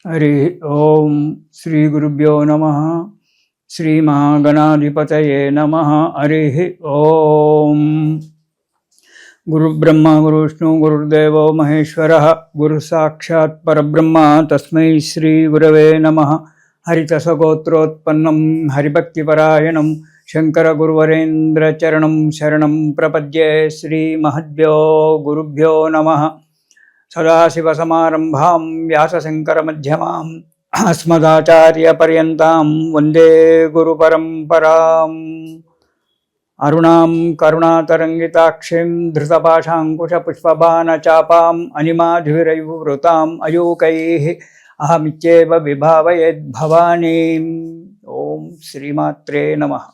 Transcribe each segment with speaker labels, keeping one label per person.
Speaker 1: हरि ओम श्री गुरुभ्यो नमः। श्री महागणाधिपतये नमः। हरि ओम। गुरु ब्रह्मा गुरु विष्णु गुरुर्देवो महेश्वरः गुरु साक्षात् परब्रह्म तस्मै श्री गुरवे नमः। हरितसगोत्रोत्पन्नं हरिभक्तिपरायणं शंकर गुरुवरेन्द्र चरणं शरणं प्रपद्ये। श्री महद्भ्यो गुरुभ्यो नमः। सदाशिवसमारम्भां व्यासशङ्करमध्यमाम् अस्मदाचार्यपर्यन्तां वन्दे गुरुपरम्पराम्। अरुणां करुणातरङ्गिताक्षीं धृतपाशाङ्कुशपुष्पबाणचापाम् अनिमाधुरैर्वृताम् अयूकैः अहमित्येव विभावयेद्भवानीम्। ఓం శ్రీమాత్రే నమః.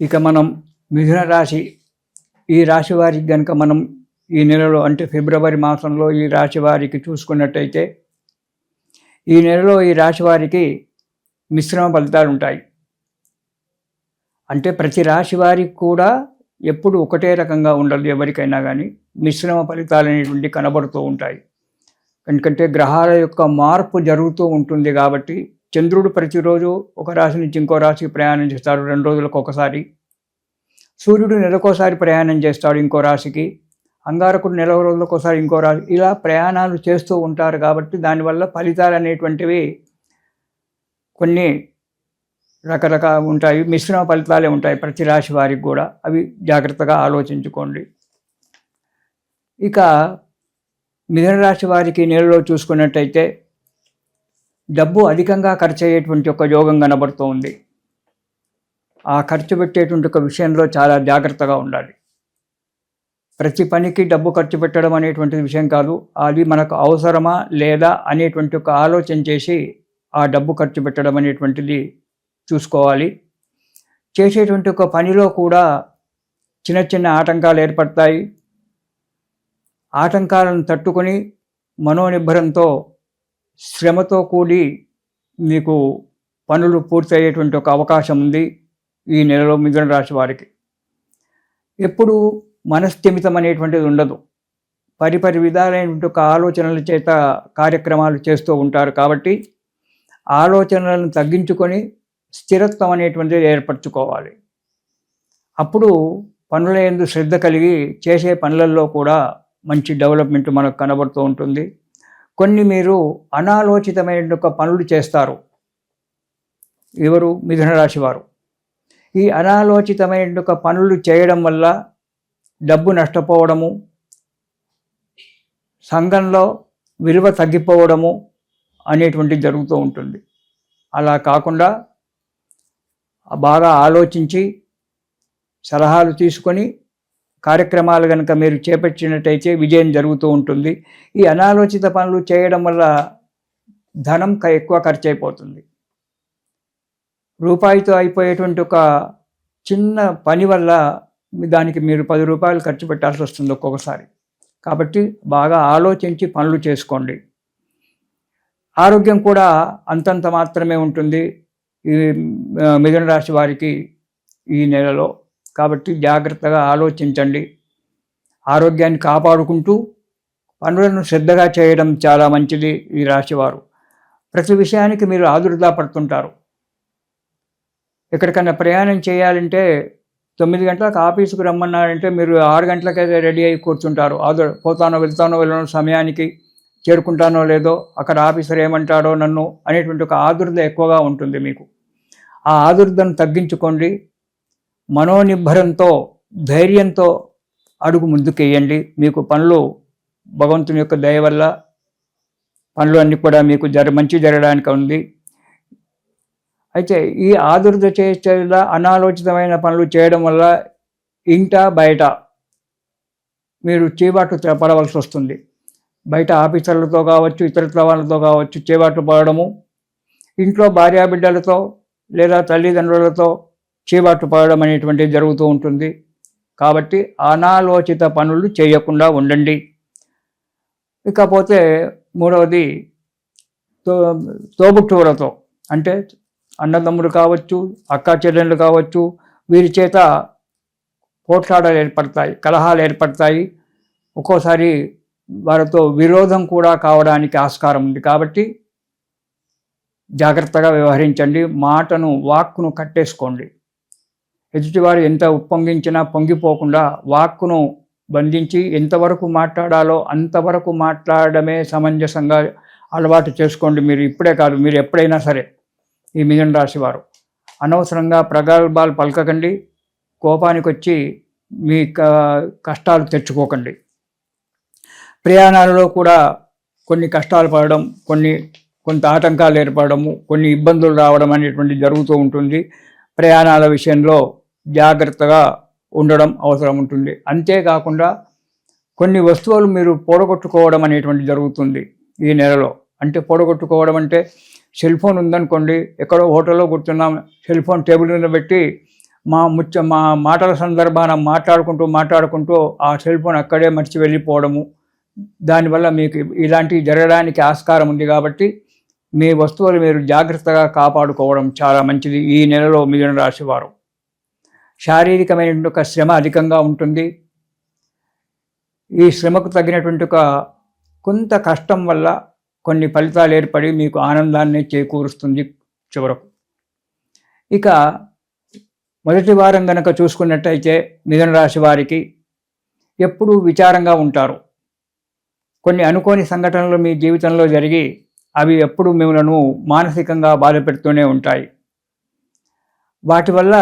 Speaker 1: ఇక మనం మిథున రాశి, ఈ రాశి వారికి గనుక మనం ఈ నెలలో అంటే ఫిబ్రవరి మాసంలో ఈ రాశి వారికి చూసుకున్నట్టయితే, ఈ నెలలో ఈ రాశి వారికి మిశ్రమ ఫలితాలు ఉంటాయి. అంటే ప్రతి రాశి వారికి కూడా ఎప్పుడు ఒకటే రకంగా ఉండదు, ఎవరికైనా కానీ మిశ్రమ ఫలితాలు అనేటువంటి కనబడుతూ ఉంటాయి. ఎందుకంటే గ్రహాల యొక్క మార్పు జరుగుతూ ఉంటుంది కాబట్టి, చంద్రుడు ప్రతిరోజు ఒక రాశి నుంచి ఇంకో రాశికి ప్రయాణం చేస్తాడు 2 రోజులకు ఒకసారి. సూర్యుడు నెలకోసారి ప్రయాణం చేస్తాడు ఇంకో రాశికి. అంగారకుడు నెల రోజులకు ఒకసారి ఇంకో రాశి. ఇలా ప్రయాణాలు చేస్తూ ఉంటారు కాబట్టి దానివల్ల ఫలితాలు అనేటువంటివి కొన్ని రకరకాల ఉంటాయి, మిశ్రమ ఫలితాలే ఉంటాయి ప్రతి రాశి వారికి కూడా. అవి జాగ్రత్తగా ఆలోచించుకోండి. ఇక మిథున రాశి వారికి నెలలో చూసుకున్నట్టయితే డబ్బు అధికంగా ఖర్చు అయ్యేటువంటి ఒక యోగం కనబడుతూ ఉంది. ఆ ఖర్చు పెట్టేటువంటి ఒక విషయంలో చాలా జాగ్రత్తగా ఉండాలి. ప్రతి పనికి డబ్బు ఖర్చు పెట్టడం అనేటువంటి విషయం కాదు, అది మనకు అవసరమా లేదా అనేటువంటి ఒక ఆలోచన చేసి ఆ డబ్బు ఖర్చు పెట్టడం అనేటువంటిది చూసుకోవాలి. చేసేటువంటి ఒక పనిలో కూడా చిన్న చిన్న ఆటంకాలు ఏర్పడతాయి. ఆటంకాలను తట్టుకొని మనోనిబ్బరంతో శ్రమతో కూడి మీకు పనులు పూర్తయ్యేటువంటి ఒక అవకాశం ఉంది ఈ నెలలో మిథున రాశి వారికి. ఎప్పుడు మనస్థిమితం అనేటువంటిది ఉండదు. పరిపరి విధాలైనటువంటి ఒక ఆలోచనల చేత కార్యక్రమాలు చేస్తూ ఉంటారు కాబట్టి ఆలోచనలను తగ్గించుకొని స్థిరత్వం అనేటువంటిది ఏర్పరచుకోవాలి. అప్పుడు పనుల యందు శ్రద్ధ కలిగి చేసే పనులలో కూడా మంచి డెవలప్మెంట్ మనకు కనబడుతూ ఉంటుంది. కొన్ని మీరు అనాలోచితమైన ఒక పనులు చేస్తారు ఎవరు? మిథున రాశి వారు. ఈ అనాలోచితమైన ఒక పనులు చేయడం వల్ల డబ్బు నష్టపోవడము, సంఘంలో విలువ తగ్గిపోవడము అనేటువంటిది జరుగుతూ ఉంటుంది. అలా కాకుండా బాగా ఆలోచించి సలహాలు తీసుకొని కార్యక్రమాలు కనుక మీరు చేపట్టినట్టయితే విజయం జరుగుతూ ఉంటుంది. ఈ అనాలోచిత పనులు చేయడం వల్ల ధనం ఎక్కువ ఖర్చు అయిపోతుంది. రూపాయితో అయిపోయేటువంటి ఒక చిన్న పని వల్ల దానికి మీరు 10 రూపాయలు ఖర్చు పెట్టాల్సి వస్తుంది ఒక్కొక్కసారి. కాబట్టి బాగా ఆలోచించి పనులు చేసుకోండి. ఆరోగ్యం కూడా అంతంత మాత్రమే ఉంటుంది ఈ మిథున రాశి వారికి ఈ నెలలో. కాబట్టి జాగ్రత్తగా ఆలోచించండి. ఆరోగ్యాన్ని కాపాడుకుంటూ పనులను శ్రద్ధగా చేయడం చాలా మంచిది ఈ రాశివారు. ప్రతి విషయానికి మీరు ఆదుర్దా పడుతుంటారు. ఎక్కడికైనా ప్రయాణం చేయాలంటే 9 గంటలకు ఆఫీసుకు రమ్మన్నారంటే మీరు 6 గంటలకైతే రెడీ అయి కూర్చుంటారు. పోతానో వెళ్తానో వెళ్ళనో, సమయానికి చేరుకుంటానో లేదో, అక్కడ ఆఫీసర్ ఏమంటాడో నన్ను అనేటువంటి ఒక ఆదుర్ద ఎక్కువగా ఉంటుంది మీకు. ఆ ఆదుర్దను తగ్గించుకోండి. మనోనిబ్బరంతో ధైర్యంతో అడుగు ముందుకేయండి. మీకు పనులు భగవంతుని యొక్క దయ వల్ల పనులు అన్నీ కూడా మీకు మంచి జరగడానికి ఉంది. అయితే ఈ ఆదుర్ద చేసేలా అనాలోచితమైన పనులు చేయడం వల్ల ఇంట బయట మీరు చేబాట్లు పడవలసి వస్తుంది. బయట ఆఫీసర్లతో కావచ్చు, ఇతరుల వాళ్ళతో కావచ్చు చేబాట్లు పడడము, ఇంట్లో భార్యాబిడ్డలతో లేదా తల్లిదండ్రులతో చేబాట్లు పడడం అనేటువంటిది జరుగుతూ ఉంటుంది. కాబట్టి అనాలోచిత పనులు చేయకుండా ఉండండి. ఇకపోతే మూడవది తోబుట్టువులతో, అంటే అన్నదమ్ములు కావచ్చు, అక్కా చెల్లెళ్ళు కావచ్చు, వీరి చేత పోట్లాటలు ఏర్పడతాయి, కలహాలు ఏర్పడతాయి. ఒక్కోసారి వారితో విరోధం కూడా కావడానికి ఆస్కారం ఉంది. కాబట్టి జాగ్రత్తగా వ్యవహరించండి. వాక్కును కట్టేసుకోండి. ఎదుటివారు ఎంత ఉప్పొంగించినా పొంగిపోకుండా వాక్కును బంధించి ఎంతవరకు మాట్లాడాలో అంతవరకు మాట్లాడడమే సమంజసంగా అలవాటు చేసుకోండి. మీరు ఇప్పుడే కాదు, మీరు ఎప్పుడైనా సరే. ఈ మిథున రాశి వారు అనవసరంగా ప్రగల్భాలు పలకకండి. కోపానికి వచ్చి మీ కష్టాలు తెచ్చుకోకండి. ప్రయాణాలలో కూడా కొన్ని కష్టాలు పడడం, కొంత ఆటంకాలు ఏర్పడము, కొన్ని ఇబ్బందులు రావడం అనేటువంటి జరుగుతూ ఉంటుంది. ప్రయాణాల విషయంలో జాగ్రత్తగా ఉండడం అవసరం ఉంటుంది. అంతేకాకుండా కొన్ని వస్తువులు మీరు పోడగొట్టుకోవడం అనేటువంటి జరుగుతుంది ఈ నెలలో. అంటే పోడగొట్టుకోవడం అంటే సెల్ ఫోన్ ఉందనుకోండి, ఎక్కడో హోటల్లో కూర్చున్నాం, సెల్ ఫోన్ టేబుల్ మీద పెట్టి మా మాటల సందర్భాన మాట్లాడుకుంటూ ఆ సెల్ ఫోన్ అక్కడే మర్చి వెళ్ళిపోవడము, దానివల్ల మీకు ఇలాంటివి జరగడానికి ఆస్కారం ఉంది. కాబట్టి మీ వస్తువులు మీరు జాగ్రత్తగా కాపాడుకోవడం చాలా మంచిది. ఈ నెలలో మిథున రాశి వారు శారీరకమైన ఒక శ్రమ అధికంగా ఉంటుంది. ఈ శ్రమకు తగినటువంటి కొంత కష్టం వల్ల కొన్ని ఫలితాలు ఏర్పడి మీకు ఆనందాన్ని చేకూరుస్తుంది చివరకు. ఇక మొదటి వారం గనక చూసుకున్నట్టయితే మిథున రాశి వారికి ఎప్పుడూ విచారంగా ఉంటారు. కొన్ని అనుకోని సంఘటనలు మీ జీవితంలో జరిగి అవి ఎప్పుడు మిమ్మల్ని మానసికంగా బాధపెడుతూనే ఉంటాయి. వాటి వల్ల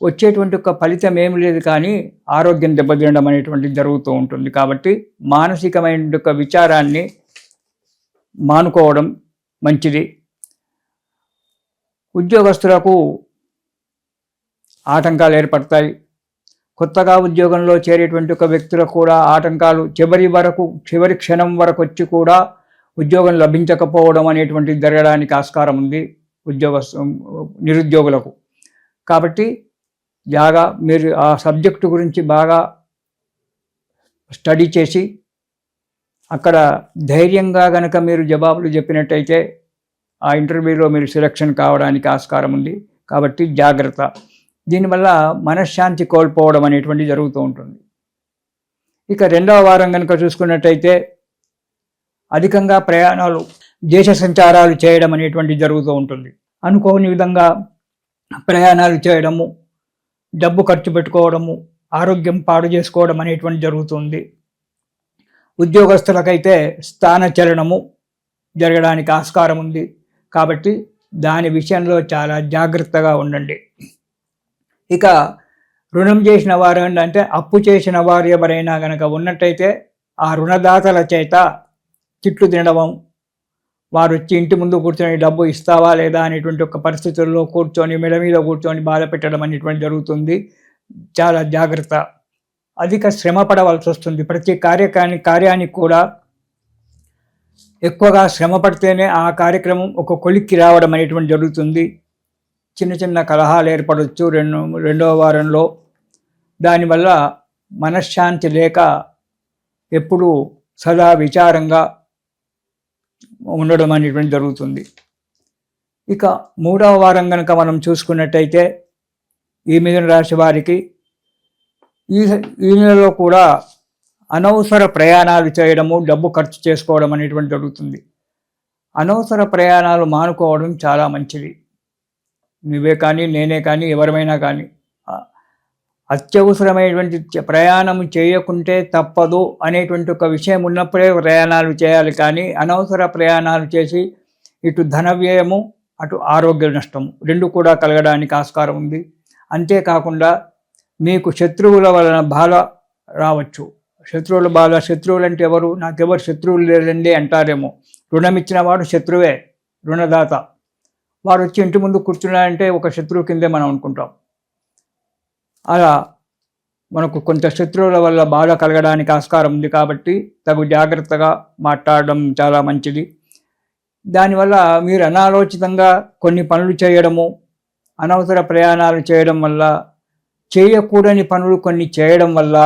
Speaker 1: వచ్చేటువంటి ఒక ఫలితం ఏమి లేదు, కానీ ఆరోగ్యం దెబ్బతినడం అనేటువంటి జరుగుతూ ఉంటుంది. కాబట్టి మానసికమైన ఒక విచారాన్ని మానుకోవడం మంచిది. ఉద్యోగస్తులకు ఆటంకాలు ఏర్పడతాయి. కొత్తగా ఉద్యోగంలో చేరేటువంటి ఒక వ్యక్తులకు కూడా ఆటంకాలు చివరి క్షణం వరకు వచ్చి కూడా ఉద్యోగం లభించకపోవడం అనేటువంటిది జరగడానికి ఆస్కారం ఉంది నిరుద్యోగులకు. కాబట్టి మీరు ఆ సబ్జెక్టు గురించి బాగా స్టడీ చేసి అక్కడ ధైర్యంగా గనక మీరు జవాబులు చెప్పినట్టయితే ఆ ఇంటర్వ్యూలో మీరు సెలక్షన్ కావడానికి ఆస్కారం ఉంది. కాబట్టి జాగ్రత్త. దీనివల్ల మనశ్శాంతి కోల్పోవడం అనేటువంటి జరుగుతూ ఉంటుంది. ఇక రెండవ వారం కనుక చూసుకున్నట్టయితే అధికంగా ప్రయాణాలు, దేశ సంచారాలు చేయడం అనేటువంటి జరుగుతూ ఉంటుంది. అనుకోని విధంగా ప్రయాణాలు చేయడము, డబ్బు ఖర్చు పెట్టుకోవడము, ఆరోగ్యం పాడు చేసుకోవడం అనేటువంటి జరుగుతుంది. ఉద్యోగస్తులకైతే స్థానచలనము జరగడానికి ఆస్కారం ఉంది. కాబట్టి దాని విషయంలో చాలా జాగ్రత్తగా ఉండండి. ఇక రుణం చేసిన వారు అంటే అప్పు చేసిన వారు ఎవరైనా కనుక ఉన్నట్టయితే ఆ రుణదాతల చేత తిట్లు తినడం, వారు వచ్చి ఇంటి ముందు కూర్చొని డబ్బు ఇస్తావా లేదా అనేటువంటి ఒక పరిస్థితుల్లో మెడ మీద కూర్చొని బాధ పెట్టడం అనేటువంటి జరుగుతుంది. చాలా జాగ్రత్త. అధిక శ్రమ పడవలసి వస్తుంది. ప్రతి కార్యానికి కూడా ఎక్కువగా శ్రమ పడితేనే ఆ కార్యక్రమం ఒక కొలిక్కి రావడం అనేటువంటి జరుగుతుంది. చిన్న చిన్న కలహాలు ఏర్పడవచ్చు రెండవ వారంలో. దానివల్ల మనశ్శాంతి లేక ఎప్పుడూ సదా విచారంగా ఉండడం అనేటువంటి జరుగుతుంది. ఇక మూడవ వారం కనుక మనం చూసుకున్నట్టయితే ఈ మిథున రాశి వారికి ఈ నెలలో కూడా అనవసర ప్రయాణాలు చేయడము, డబ్బు ఖర్చు చేసుకోవడం అనేటువంటి జరుగుతుంది. అనవసర ప్రయాణాలు మానుకోవడం చాలా మంచిది. నువ్వే కానీ, నేనే కానీ, ఎవరమైనా కానీ అత్యవసరమైనటువంటి ప్రయాణం చేయకుంటే తప్పదు అనేటువంటి ఒక విషయం ఉన్నప్పుడే ప్రయాణాలు చేయాలి. కానీ అనవసర ప్రయాణాలు చేసి ఇటు ధన వ్యయము, అటు ఆరోగ్య నష్టము రెండు కూడా కలగడానికి ఆస్కారం ఉంది. అంతేకాకుండా మీకు శత్రువుల వలన బాధ రావచ్చు. శత్రువులు అంటే ఎవరు? నాకెవరు శత్రువులు లేదండి అంటారేమో. రుణం ఇచ్చిన వాడు శత్రువే, రుణదాత. వాడు వచ్చి ఇంటి ముందు కూర్చున్నాడంటే ఒక శత్రువు కిందే మనం అనుకుంటాం. అలా మనకు కొంత శత్రువుల వల్ల బాధ కలగడానికి ఆస్కారం ఉంది. కాబట్టి తగు జాగ్రత్తగా మాట్లాడడం చాలా మంచిది. దానివల్ల మీరు అనాలోచితంగా కొన్ని పనులు చేయడము, అనవసర ప్రయాణాలు చేయడం వల్ల, చేయకూడని పనులు కొన్ని చేయడం వల్ల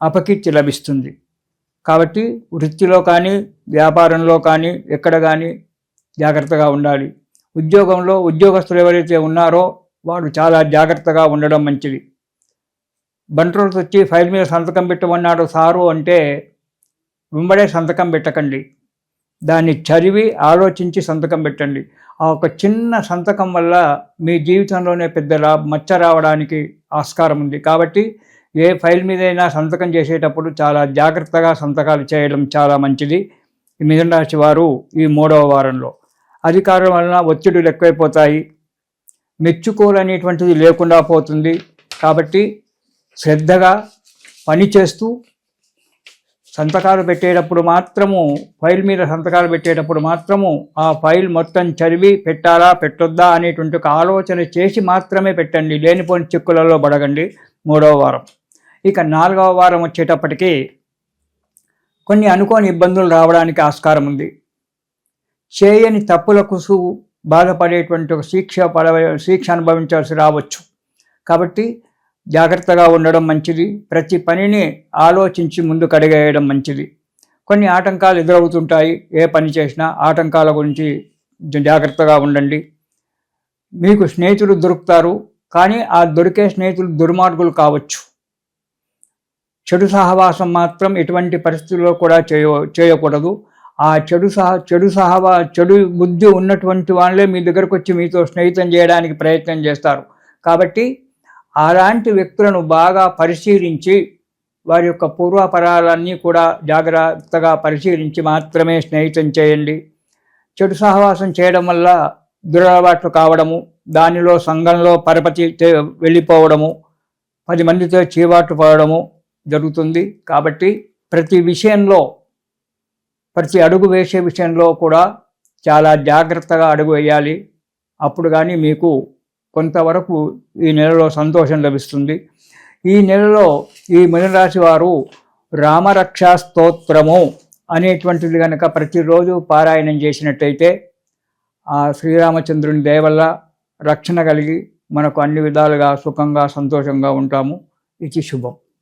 Speaker 1: అపకీర్తి లభిస్తుంది. కాబట్టి వృత్తిలో కానీ, వ్యాపారంలో కానీ, ఎక్కడ కానీ జాగ్రత్తగా ఉండాలి. ఉద్యోగంలో ఉద్యోగస్తులు ఎవరైతే ఉన్నారో వారు చాలా జాగ్రత్తగా ఉండడం మంచిది. బంట్రోల్స్ వచ్చి ఫైల్ మీద సంతకం పెట్టమన్నాడు సారు అంటే వెంబడే సంతకం పెట్టకండి. దాన్ని చదివి ఆలోచించి సంతకం పెట్టండి. ఆ ఒక చిన్న సంతకం వల్ల మీ జీవితంలోనే పెద్ద మచ్చ రావడానికి ఆస్కారం ఉంది. కాబట్టి ఏ ఫైల్ మీదైనా సంతకం చేసేటప్పుడు చాలా జాగ్రత్తగా సంతకాలు చేయడం చాలా మంచిది. ఈ మిథున రాశి వారు ఈ 3వ వారంలో అధికారం వలన ఒత్తిడులు ఎక్కువైపోతాయి, మెచ్చుకోలనేటువంటిది లేకుండా పోతుంది. కాబట్టి శ్రద్ధగా పనిచేస్తూ సంతకాలు పెట్టేటప్పుడు మాత్రము, ఫైల్ మీద సంతకాలు పెట్టేటప్పుడు మాత్రము ఆ ఫైల్ మొత్తం చదివి పెట్టాలా పెట్టొద్దా అనేటువంటి ఒక ఆలోచన చేసి మాత్రమే పెట్టండి. లేనిపోని చిక్కులలో పడగండి 3వ వారం. ఇక 4వ వారం వచ్చేటప్పటికి కొన్ని అనుకోని ఇబ్బందులు రావడానికి ఆస్కారం ఉంది. చేయని తప్పులకు బాధపడేటువంటి ఒక శిక్ష అనుభవించాల్సి రావచ్చు. కాబట్టి జాగ్రత్తగా ఉండడం మంచిది. ప్రతి పనిని ఆలోచించి ముందుకు అడుగేయడం మంచిది. కొన్ని ఆటంకాలు ఎదురవుతుంటాయి. ఏ పని చేసినా ఆటంకాల గురించి జాగ్రత్తగా ఉండండి. మీకు స్నేహితులు దొరుకుతారు, కానీ ఆ దొరికే స్నేహితులు దుర్మార్గులు కావచ్చు. చెడు సహవాసం మాత్రం ఎటువంటి పరిస్థితుల్లో కూడా చేయకూడదు. ఆ చెడు బుద్ధి ఉన్నటువంటి వాళ్ళే మీ దగ్గరకు వచ్చి మీతో స్నేహితం చేయడానికి ప్రయత్నం చేస్తారు. కాబట్టి అలాంటి వ్యక్తులను బాగా పరిశీలించి వారి యొక్క పూర్వాపరాలన్నీ కూడా జాగ్రత్తగా పరిశీలించి మాత్రమే స్నేహితం చేయండి. చెడు సహవాసం చేయడం వల్ల దురలవాట్లు కావడము, దానిలో సంఘంలో పరపతి వెళ్ళిపోవడము, 10 మందితో చీవాట్లు పడడము జరుగుతుంది. కాబట్టి ప్రతి అడుగు వేసే విషయంలో కూడా చాలా జాగ్రత్తగా అడుగు వేయాలి. అప్పుడు కానీ మీకు కొంతవరకు ఈ నెలలో సంతోషం లభిస్తుంది. ఈ నెలలో ఈ మిథున రాశి వారు రామరక్షా స్తోత్రము అనేటువంటిది కనుక ప్రతిరోజు పారాయణం చేసినట్టయితే ఆ శ్రీరామచంద్రుని దయ వల్ల రక్షణ కలిగి మనకు అన్ని విధాలుగా సుఖంగా సంతోషంగా ఉంటాము. ఇది శుభం.